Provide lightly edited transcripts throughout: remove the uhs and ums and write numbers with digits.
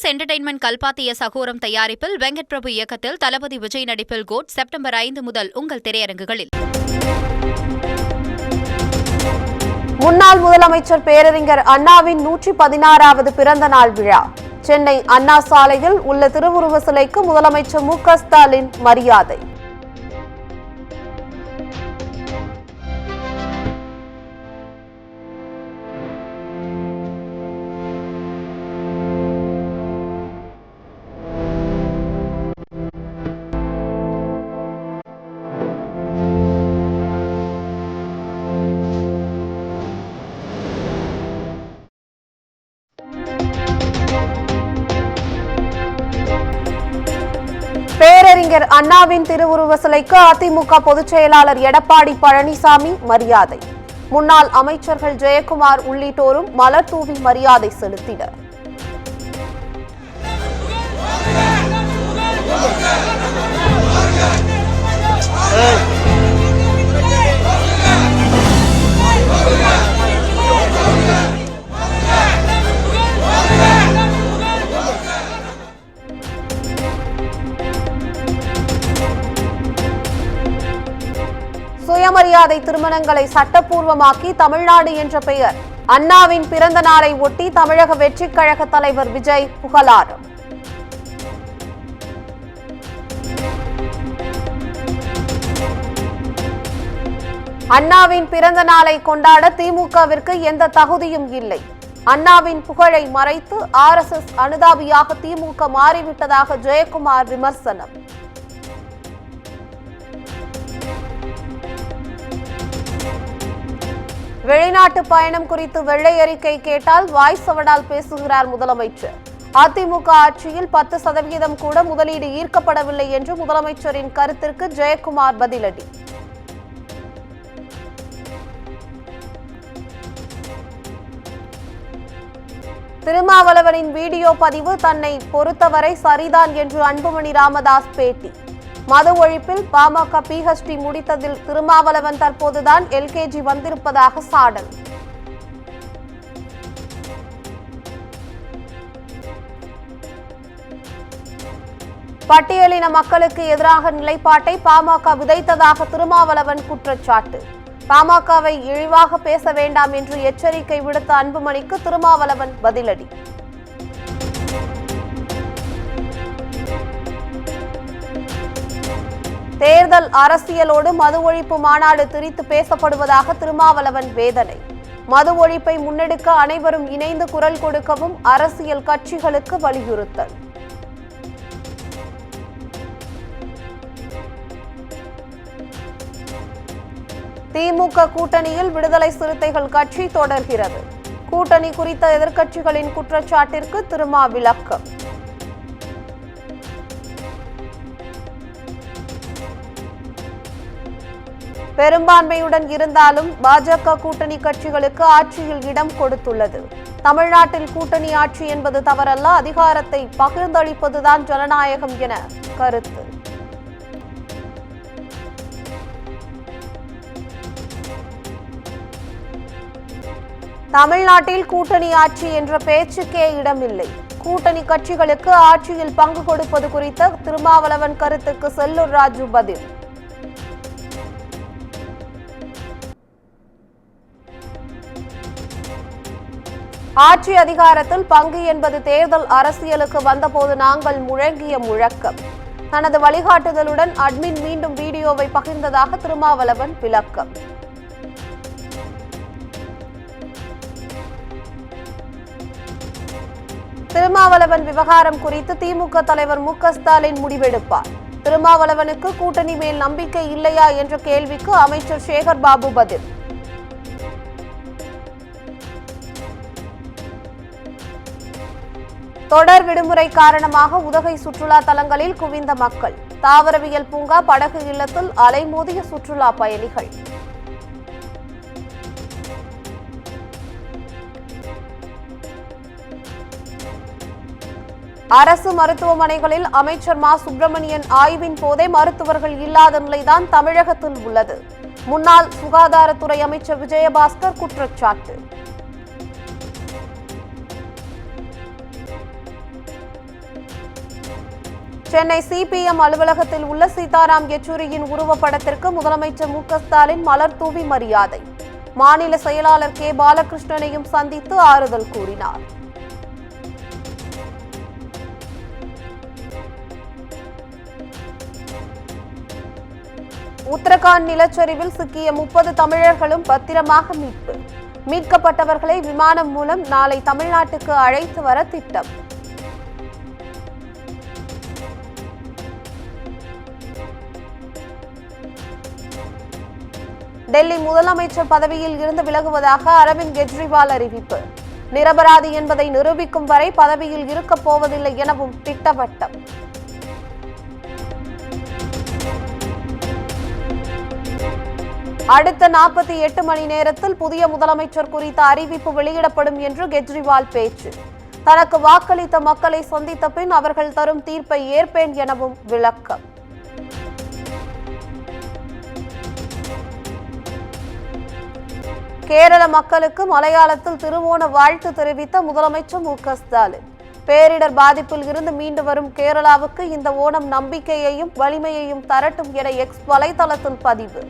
Mass entertainment கல்பாத்திய சகோரம் தயாரிப்பில் வெங்கட் பிரபு இயக்கத்தில் தளபதி விஜய் நடிப்பில் கோட் செப்டம்பர் 5 முதல் உங்கள் திரையரங்குகளில். முன்னாள் முதலமைச்சர் பேரறிஞர் அண்ணாவின் 116வது பிறந்த நாள் விழா. சென்னை அண்ணா சாலையில் உள்ள திருவுருவ சிலைக்கு முதலமைச்சர் மு.க. ஸ்டாலின் மரியாதை. பேரறிஞர் அண்ணாவின் திருவுருவ சிலைக்கு அதிமுக பொதுச் செயலாளர் எடப்பாடி பழனிசாமி மரியாதை. முன்னாள் அமைச்சர்கள் ஜெயக்குமார் உள்ளிட்டோரும் மலர் தூவி மரியாதை செலுத்தினர். சுயமரியாதை திருமணங்களை சட்டப்பூர்வமாக்கி தமிழ்நாடு என்ற பெயர். அண்ணாவின் பிறந்த நாளை ஒட்டி தமிழக வெற்றிக் கழக தலைவர் விஜய் புகழாரம். அண்ணாவின் பிறந்த நாளை கொண்டாட திமுகவிற்கு எந்த தகுதியும் இல்லை. அண்ணாவின் புகழை மறைத்து RSS அனுதாபியாக திமுக மாறிவிட்டதாக ஜெயக்குமார் விமர்சனம். வெளிநாட்டு பயணம் குறித்து வெள்ளை அறிக்கை கேட்டால் வாய் சவடால் பேசுகிறார் முதலமைச்சர். அதிமுக ஆட்சியில் 10% கூட முதலீடு ஈர்க்கப்படவில்லை என்று முதலமைச்சரின் கருத்திற்கு ஜெயக்குமார் பதிலடி. திருமாவளவனின் வீடியோ பதிவு தன்னை பொறுத்தவரை சரிதான் என்று அன்புமணி ராமதாஸ் பேட்டி. மது ஒழிப்பில் பாமக PhD முடித்ததில் திருமாவளவன் தற்போதுதான் LKG வந்திருப்பதாக சாடல். பட்டியலின மக்களுக்கு எதிராக நிலைப்பாட்டை பாமக விதைத்ததாக திருமாவளவன் குற்றச்சாட்டு. பாமகவை இழிவாக பேச வேண்டாம் என்று எச்சரிக்கை விடுத்த அன்புமணிக்கு திருமாவளவன் பதிலடி. தேர்தல் அரசியலோடு மது ஒழிப்பு மாநாடு திரித்து பேசப்படுவதாக திருமாவளவன் வேதனை. மது ஒழிப்பை முன்னெடுக்க அனைவரும் இணைந்து குரல் கொடுக்கவும் அரசியல் கட்சிகளுக்கு வலியுறுத்தல். திமுக கூட்டணியில் விடுதலை சிறுத்தைகள் கட்சி தொடர்கிறது. கூட்டணி குறித்த எதிர்க்கட்சிகளின் குற்றச்சாட்டிற்கு திருமா விளக்கம். பெரும்பான்மையுடன் இருந்தாலும் பாஜக கூட்டணி கட்சிகளுக்கு ஆட்சியில் இடம் கொடுத்துள்ளது. தமிழ்நாட்டில் கூட்டணி ஆட்சி என்பது தவறல்ல, அதிகாரத்தை பகிர்ந்தளிப்பதுதான் ஜனநாயகம் என கருத்து. தமிழ்நாட்டில் கூட்டணி ஆட்சி என்ற பேச்சுக்கே இடமில்லை. கூட்டணி கட்சிகளுக்கு ஆட்சியில் பங்கு கொடுப்பது குறித்த திருமாவளவன் கருத்துக்கு செல்லூர் ராஜு பதில். ஆட்சி அதிகாரத்தில் பங்கு என்பது தேர்தல் அரசியலுக்கு வந்தபோது நாங்கள் முழங்கிய முழக்கம். தனது வழிகாட்டுதலுடன் அட்மின் மீண்டும் வீடியோவை பகிர்ந்ததாக திருமாவளவன் விளக்கம். திருமாவளவன் விவகாரம் குறித்து திமுக தலைவர் மு.க. ஸ்டாலின் முடிவெடுப்பார். திருமாவளவனுக்கு கூட்டணி மேல் நம்பிக்கை இல்லையா என்ற கேள்விக்கு அமைச்சர் சேகர் பாபு பதில். தொடர் விடுமுறை காரணமாக உதகை சுற்றுலா தலங்களில் குவிந்த மக்கள். தாவரவியல் பூங்கா, படகு இல்லத்தில் அலைமோதிய சுற்றுலா பயணிகள். அரசு மருத்துவமனைகளில் அமைச்சர் மா சுப்பிரமணியன் ஆய்வின் போதே மருத்துவர்கள் இல்லாத நிலைதான் தமிழகத்தில் உள்ளது. முன்னாள் சுகாதாரத்துறை அமைச்சர் விஜயபாஸ்கர் குற்றச்சாட்டு. சென்னை சிபிஎம் அலுவலகத்தில் உள்ள சீதாராம் யெச்சூரியின் உருவப்படத்திற்கு முதலமைச்சர் மு.க.ஸ்டாலின் மலர் தூவி மரியாதை. மாநில செயலாளர் கே. பாலகிருஷ்ணனையும் சந்தித்து ஆறுதல் கூறினார். உத்தரகாண்ட் நிலச்சரிவில் சிக்கிய 30 தமிழர்களும் பத்திரமாக மீட்பு. மீட்கப்பட்டவர்களை விமானம் மூலம் நாளை தமிழ்நாட்டுக்கு அழைத்து வர திட்டம். டெல்லி முதலமைச்சர் பதவியில் இருந்து விலகுவதாக அரவிந்த் கெஜ்ரிவால் அறிவிப்பு. நிரபராதி என்பதை நிரூபிக்கும் வரை பதவியில் இருக்கப் போவதில்லை எனவும் திட்டவட்டம். அடுத்த 48 மணி நேரத்தில் புதிய முதலமைச்சர் குறித்த அறிவிப்பு வெளியிடப்படும் என்று கெஜ்ரிவால் பேச்சு. தனக்கு வாக்களித்த மக்களை சந்தித்த பின் அவர்கள் தரும் தீர்ப்பை ஏற்பேன் எனவும் விளக்கம். கேரள மக்களுக்கு மலையாளத்தில் திருவோண வாழ்த்து தெரிவித்த முதலமைச்சர் மு.க.ஸ்டாலின். பேரிடர் பாதிப்பில் இருந்து மீண்டு வரும் கேரளாவுக்கு இந்த ஓணம் நம்பிக்கையையும் வலிமையையும் தரட்டும் என எக்ஸ் வலைதளத்தில் பதிவு.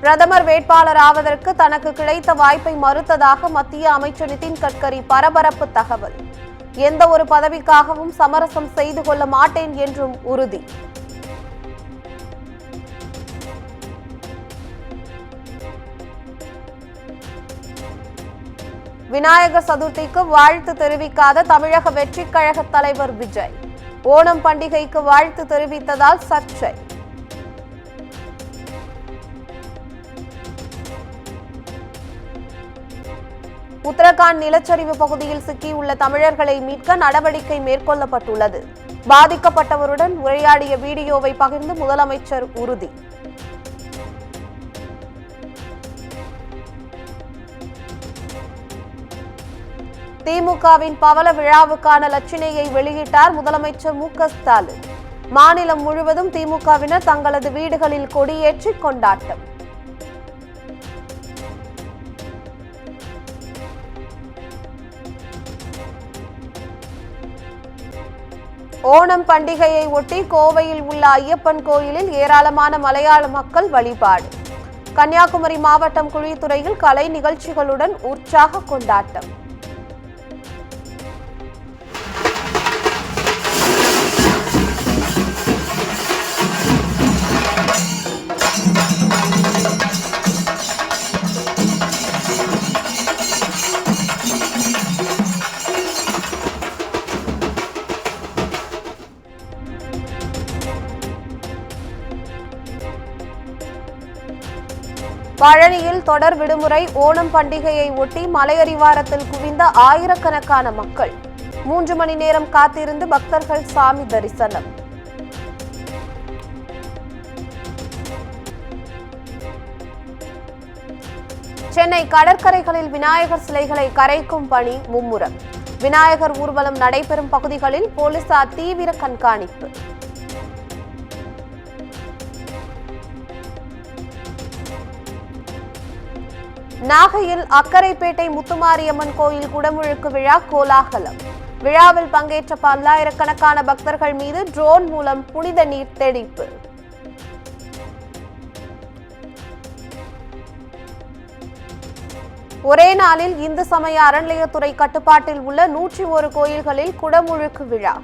பிரதமர் வேட்பாளர் ஆவதற்கு தனக்கு கிடைத்த வாய்ப்பை மறுத்ததாக மத்திய அமைச்சர் நிதின் கட்கரி பரபரப்பு தகவல். எந்த ஒரு பதவிக்காகவும் சமரசம் செய்து கொள்ள மாட்டேன் என்றும் உறுதி. விநாயகர் சதுர்த்திக்கு வாழ்த்து தெரிவிக்காத தமிழக வெற்றிக் கழக தலைவர் விஜய். ஓணம் பண்டிகைக்கு வாழ்த்து தெரிவித்ததால் சர்ச்சை. உத்தரகாண்ட் நிலச்சரிவு பகுதியில் சிக்கியுள்ள தமிழர்களை மீட்க நடவடிக்கை மேற்கொள்ளப்பட்டுள்ளது. பாதிக்கப்பட்டவருடன் உரையாடிய வீடியோவை பகிர்ந்து முதலமைச்சர் உறுதி. திமுகவின் பவள விழாவுக்கான லட்சணையை வெளியிட்டார் முதலமைச்சர் மு.க.ஸ்டாலின். மாநிலம் முழுவதும் திமுகவினர் தங்களது வீடுகளில் கொடியேற்றி கொண்டாட்டம். ஓணம் பண்டிகையை ஒட்டி கோவையில் உள்ள ஐயப்பன் கோயிலில் ஏராளமான மலையாள மக்கள் வழிபாடு. கன்னியாகுமரி மாவட்டம் குழித்துறையில் கலை நிகழ்ச்சிகளுடன் உற்சாக கொண்டாட்டம். பழனியில் தொடர் விடுமுறை. ஓணம் பண்டிகையை ஒட்டி மலையடிவாரத்தில் குவிந்த ஆயிரக்கணக்கான மக்கள். 3 மணி நேரம் காத்திருந்து பக்தர்கள் சாமி தரிசனம். சென்னை கடற்கரைகளில் விநாயகர் சிலைகளை கரைக்கும் பணி மும்முரம். விநாயகர் ஊர்வலம் நடைபெறும் பகுதிகளில் போலீசார் தீவிர கண்காணிப்பு. நாகையில் அக்கரைப்பேட்டை முத்துமாரியம்மன் கோயில் குடமுழுக்கு விழா கோலாகலம். விழாவில் பங்கேற்ற பல்லாயிரக்கணக்கான பக்தர்கள் மீது ட்ரோன் மூலம் புனித நீர் தெளிப்பு. ஒரே நாளில் இந்து சமய அறநிலையத்துறை கட்டுப்பாட்டில் உள்ள 101 கோயில்களில் குடமுழுக்கு விழா.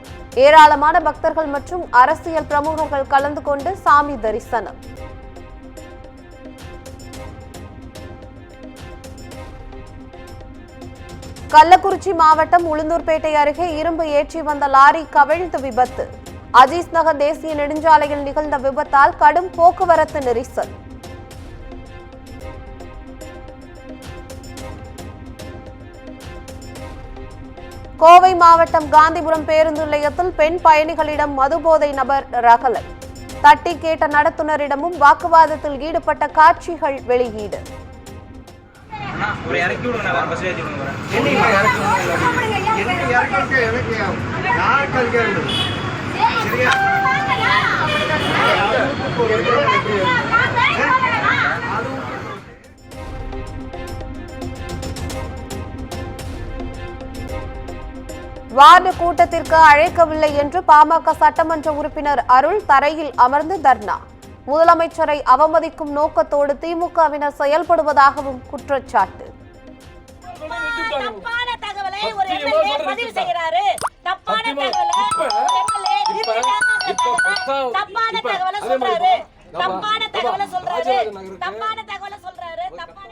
ஏராளமான பக்தர்கள் மற்றும் அரசியல் பிரமுகர்கள் கலந்து கொண்டு சாமி தரிசனம். கள்ளக்குறிச்சி மாவட்டம் உளுந்தூர்பேட்டை அருகே இரும்பு ஏற்றி வந்த லாரி கவிழ்ந்து விபத்து. அஜீஸ் நகர் தேசிய நெடுஞ்சாலையில் நிகழ்ந்த விபத்தால் கடும் போக்குவரத்து நெரிசல். கோவை மாவட்டம் காந்திபுரம் பேருந்து நிலையத்தில் பெண் பயணிகளிடம் மதுபோதை நபர் ரகளை. தட்டி கேட்ட நடத்துனரிடமும் வாக்குவாதத்தில் ஈடுபட்ட காட்சிகள் வெளியீடு. வார்டு கூட்டத்திற்கு அழைக்கவில்லை என்று பாமக சட்டமன்ற உறுப்பினர் அருள் தரையில் அமர்ந்து தர்ணா. முதலமைச்சரை அவமதிக்கும் நோக்கத்தோடு திமுகவினர் செயல்படுவதாகவும் குற்றச்சாட்டு. தப்பான தகவலை ஒரு எம்எல்ஏ பதிவு செய்கிறாரு. தப்பான தகவலை தப்பான தகவலை சொல்றாரு. தப்பான தகவலை சொல்றாரு. தப்பான தகவலை சொல்றாரு. தப்பான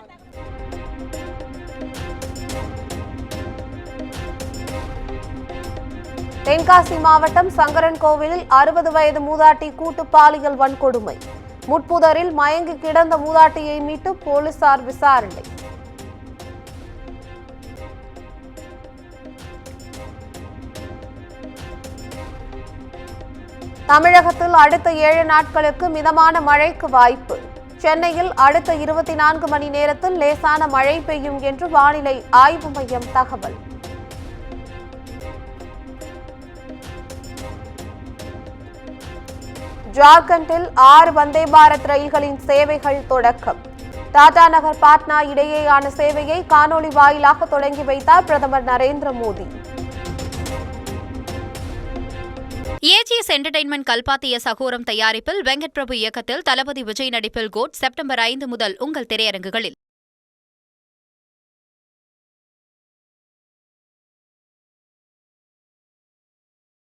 தென்காசி மாவட்டம் சங்கரன் கோவிலில் 60 வயது மூதாட்டி கூட்டு பாலியல் வன்கொடுமை. முட்புதரில் மயங்கி கிடந்த மூதாட்டியை மீட்டு போலீசார் விசாரணை. தமிழகத்தில் அடுத்த 7 நாட்களுக்கு மிதமான மழைக்கு வாய்ப்பு. சென்னையில் அடுத்த 24 மணி நேரத்தில் லேசான மழை பெய்யும் என்று வானிலை ஆய்வு மையம் தகவல். ஜார்க்கண்டில் 6 வந்தே பாரத் ரயில்களின் சேவைகள் தொடக்கம். டாடா நகர் பாட்னா இடையேயான சேவையை காணொலி வாயிலாக தொடங்கி வைத்தார் பிரதமர் நரேந்திர மோடி. ஏஜிஎஸ் என்டர்டெயின்மெண்ட் கல்பாத்திய சகோரம் தயாரிப்பில் வெங்கட் பிரபு இயக்கத்தில் தளபதி விஜய் நடிப்பில் கோட் செப்டம்பர் 5 முதல் உங்கள் திரையரங்குகளில்.